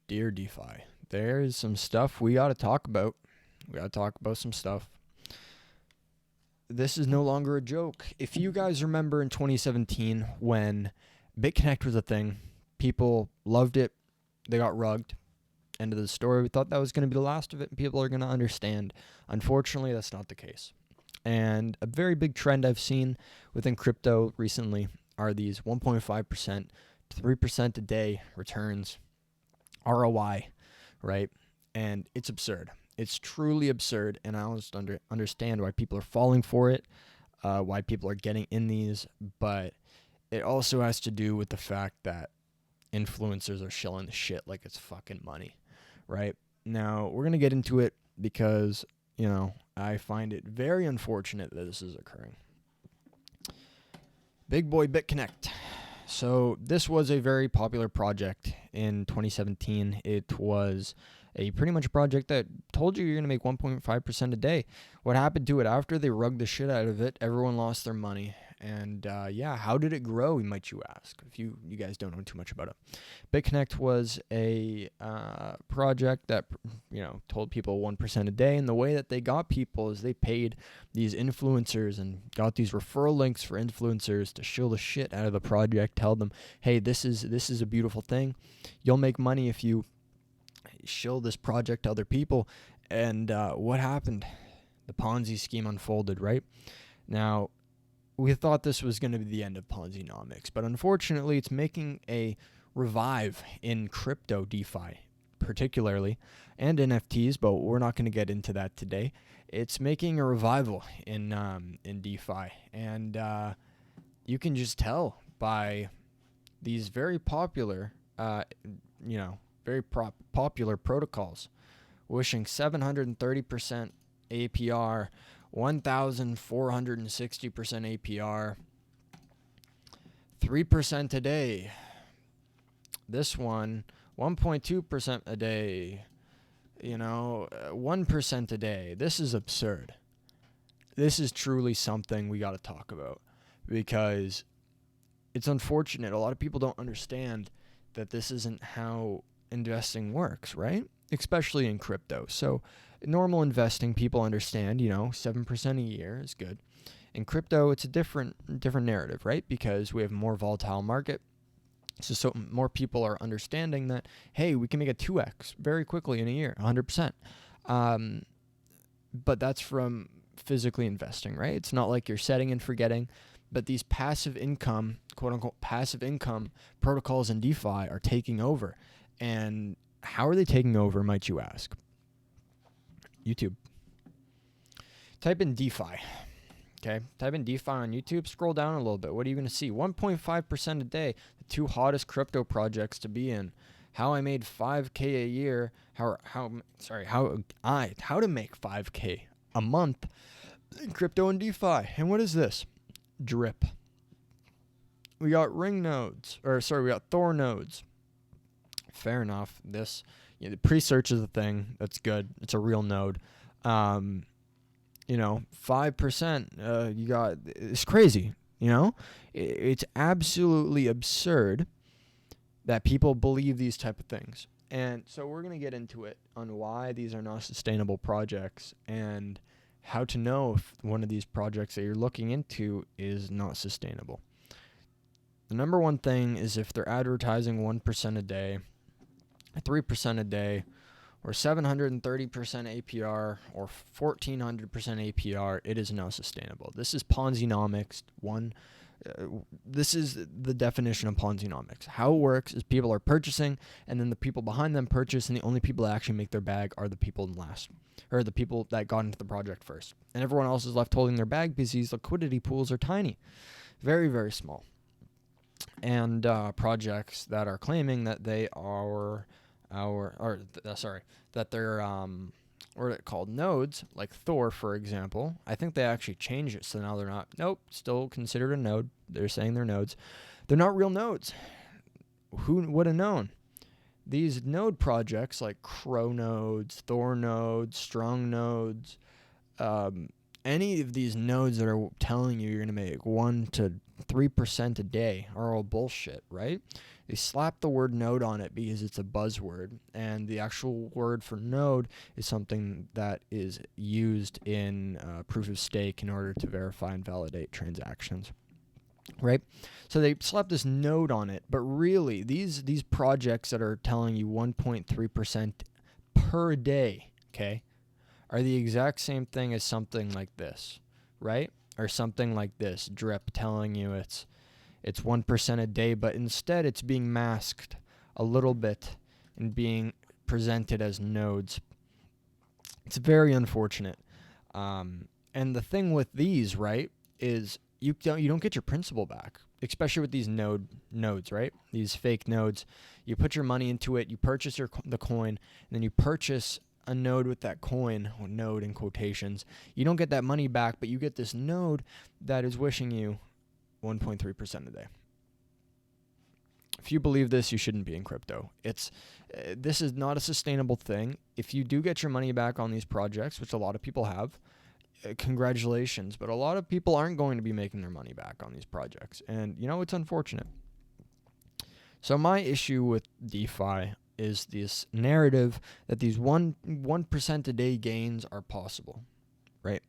Dear DeFi, there's some stuff we got to talk about. We got to talk about some stuff. This is no longer a joke. If you guys remember in 2017 when Bitconnect was a thing, people loved it. They got rugged. End of the story. We thought that was going to be the last of it, and people are going to understand. Unfortunately, that's not the case. And a very big trend I've seen within crypto recently are these 1.5% to 3% a day returns, ROI, right? And it's absurd. It's truly absurd, and I don't understand why people are falling for it, why people are getting in these, but it also has to do with the fact that influencers are shilling the shit like it's fucking money, right? Now, we're going to get into it because, I find it very unfortunate that this is occurring. Big boy Bitconnect. So this was a very popular project in 2017. It was a pretty much a project that told you you're going to make 1.5% a day. What happened to it after they rugged the shit out of it? Everyone lost their money. And how did it grow, might you ask, if you guys don't know too much about it. Bitconnect was a project that, told people 1% a day. And the way that they got people is they paid these influencers and got these referral links for influencers to shill the shit out of the project, tell them, hey, this is a beautiful thing. You'll make money if you shill this project to other people. And what happened? The Ponzi scheme unfolded, right? Now, we thought this was going to be the end of Ponzi-nomics, but unfortunately it's making a revive in crypto DeFi particularly, and NFTs, but we're not going to get into that today. It's making a revival in DeFi, and you can just tell by these very popular, popular protocols, wishing 730% APR, 1,460% APR, 3% a day. This one, 1.2% a day, 1% a day. This is absurd. This is truly something we got to talk about because it's unfortunate. A lot of people don't understand that this isn't how investing works, right? Especially in crypto. So normal investing, people understand, 7% a year is good. In crypto, it's a different narrative, right? Because we have a more volatile market. So more people are understanding that, hey, we can make a 2x very quickly in a year, 100%. But that's from physically investing, right? It's not like you're setting and forgetting. But these passive income, quote unquote, passive income protocols in DeFi are taking over. And how are they taking over, might you ask? YouTube. Type in DeFi. Okay, type in DeFi on YouTube, scroll down a little bit. What are you going to see? 1.5% a day, the two hottest crypto projects to be in. How I made 5K a year, how to make 5K a month in crypto and DeFi. And what is this? Drip. We got ring nodes, we got Thor nodes. Fair enough. This, the pre-search is a thing. That's good. It's a real node. 5%, you got, it's crazy, it's absolutely absurd that people believe these type of things. And so we're going to get into it on why these are not sustainable projects and how to know if one of these projects that you're looking into is not sustainable. The number one thing is if they're advertising 1% a day, 3% a day, or 730% APR, or 1400% APR, it is not sustainable. This is Ponzi-nomics. This is the definition of Ponzi-nomics. How it works is people are purchasing, and then the people behind them purchase, and the only people that actually make their bag are the people last, or the people that got into the project first. And everyone else is left holding their bag because these liquidity pools are tiny, very, very small. And projects that are claiming that they are that they're what are it called, nodes, like Thor, for example. I think they actually changed it, so now they're not. Nope, still considered a node. They're saying they're nodes. They're not real nodes. Who would have known? These node projects like Crow nodes, Thor nodes, Strong nodes, any of these nodes that are telling you you're going to make 1 to 3% a day are all bullshit, right? They slapped the word node on it because it's a buzzword, and the actual word for node is something that is used in proof of stake in order to verify and validate transactions. Right? So they slapped this node on it, but really these projects that are telling you 1.3% per day, okay, are the exact same thing as something like this, right? Or something like this, drip, telling you it's 1% a day, but instead it's being masked a little bit and being presented as nodes. It's very unfortunate. And the thing with these, right, is you don't get your principal back, especially with these nodes, right? These fake nodes. You put your money into it, you purchase the coin, and then you purchase a node with that coin, or node in quotations. You don't get that money back, but you get this node that is wishing you 1.3% a day. If you believe this, you shouldn't be in crypto. This is not a sustainable thing. If you do get your money back on these projects, which a lot of people have, congratulations, but a lot of people aren't going to be making their money back on these projects, and it's unfortunate. So my issue with DeFi is this narrative that these 1% a day gains are possible, right?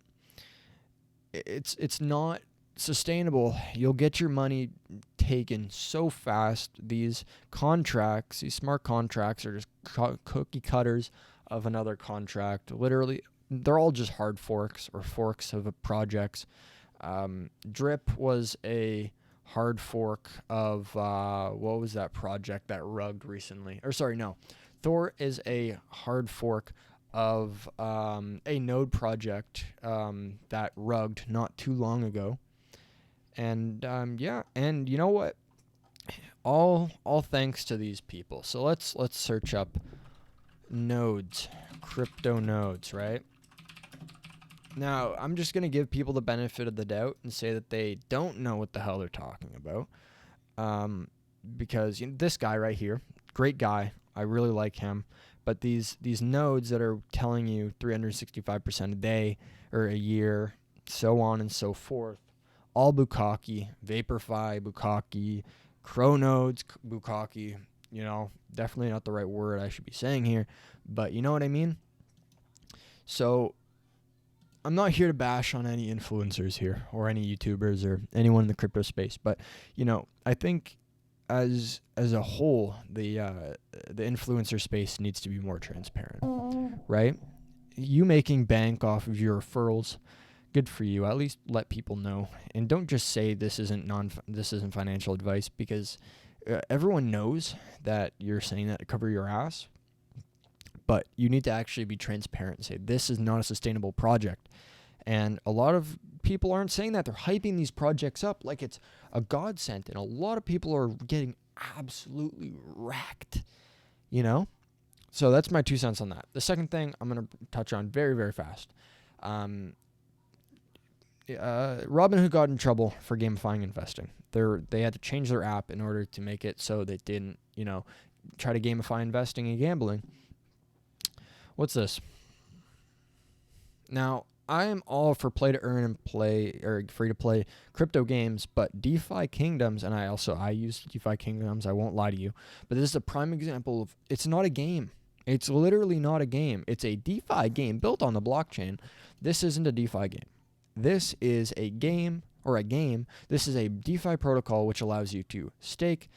It's not sustainable. You'll get your money taken so fast. These contracts, these smart contracts, are just cookie cutters of another contract. Literally, they're all just hard forks or forks of projects. Drip was a hard fork of what was that project that rugged recently? Or sorry, no, Thor is a hard fork of a node project that rugged not too long ago. And and you know what? All thanks to these people. So let's search up nodes, crypto nodes, right? Now, I'm just going to give people the benefit of the doubt and say that they don't know what the hell they're talking about. Because this guy right here, great guy, I really like him. But these nodes that are telling you 365% a day or a year, so on and so forth, all bukkake, Vaporfy, bukkake, crow nodes, bukkake, definitely not the right word I should be saying here, but you know what I mean? So I'm not here to bash on any influencers here or any YouTubers or anyone in the crypto space, but I think as a whole, the influencer space needs to be more transparent, right? You making bank off of your referrals, good for you. At least let people know, and don't just say this isn't financial advice, because everyone knows that you're saying that to cover your ass. But you need to actually be transparent and say, this is not a sustainable project. And a lot of people aren't saying that. They're hyping these projects up like it's a godsend. And a lot of people are getting absolutely wrecked, So that's my 2 cents on that. The second thing I'm going to touch on very, very fast. Robinhood got in trouble for gamifying investing. They had to change their app in order to make it so they didn't, try to gamify investing and gambling. What's this? Now, I am all for play to earn and play or free to play crypto games, but DeFi Kingdoms, and I use DeFi Kingdoms, I won't lie to you, but this is a prime example of it's not a game. It's literally not a game. It's a DeFi game built on the blockchain. This isn't a DeFi game. This is a game or a game. This is a DeFi protocol which allows you to stake,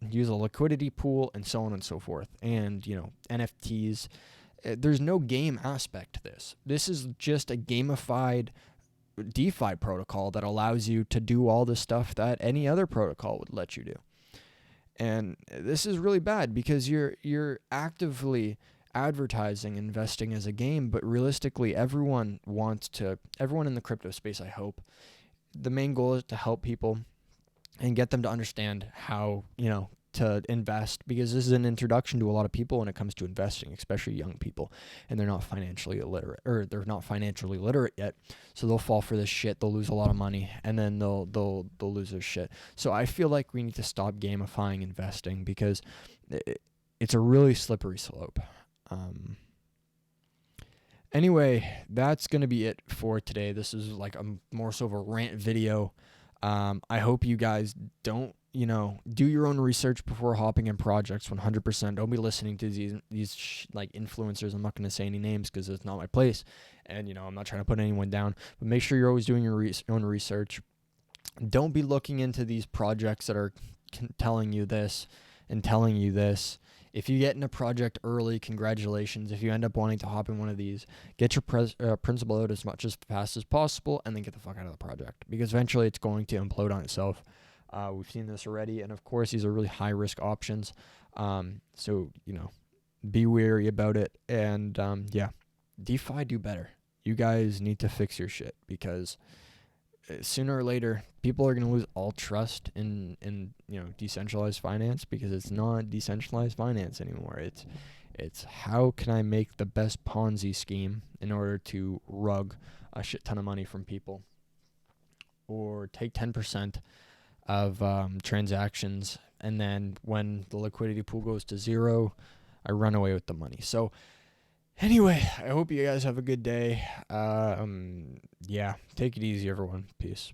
use a liquidity pool, and so on and so forth. And, NFTs. There's no game aspect to this. This is just a gamified DeFi protocol that allows you to do all the stuff that any other protocol would let you do. And this is really bad because you're actively advertising investing as a game, but realistically everyone in the crypto space, I hope, the main goal is to help people and get them to understand how, to invest, because this is an introduction to a lot of people when it comes to investing, especially young people, and they're not financially literate yet, so they'll fall for this shit, they'll lose a lot of money, and then they'll lose their shit. So I feel like we need to stop gamifying investing because it's a really slippery slope. Anyway, that's going to be it for today. This is like more so of a rant video. I hope you guys don't do your own research before hopping in projects. 100%. Don't be listening to these like influencers. I'm not going to say any names because it's not my place, and I'm not trying to put anyone down. But make sure you're always doing your own research. Don't be looking into these projects that are telling you this and telling you this. If you get in a project early, congratulations. If you end up wanting to hop in one of these, get your principal out as much as fast as possible, and then get the fuck out of the project, because eventually it's going to implode on itself. We've seen this already, and of course these are really high risk options. So be wary about it. And yeah, DeFi do better. You guys need to fix your shit, because sooner or later people are going to lose all trust in decentralized finance, because it's not decentralized finance anymore. It's how can I make the best Ponzi scheme in order to rug a shit ton of money from people, or take 10% of transactions, and then when the liquidity pool goes to zero, I run away with the money. So anyway, I hope you guys have a good day. Yeah, take it easy, everyone. Peace.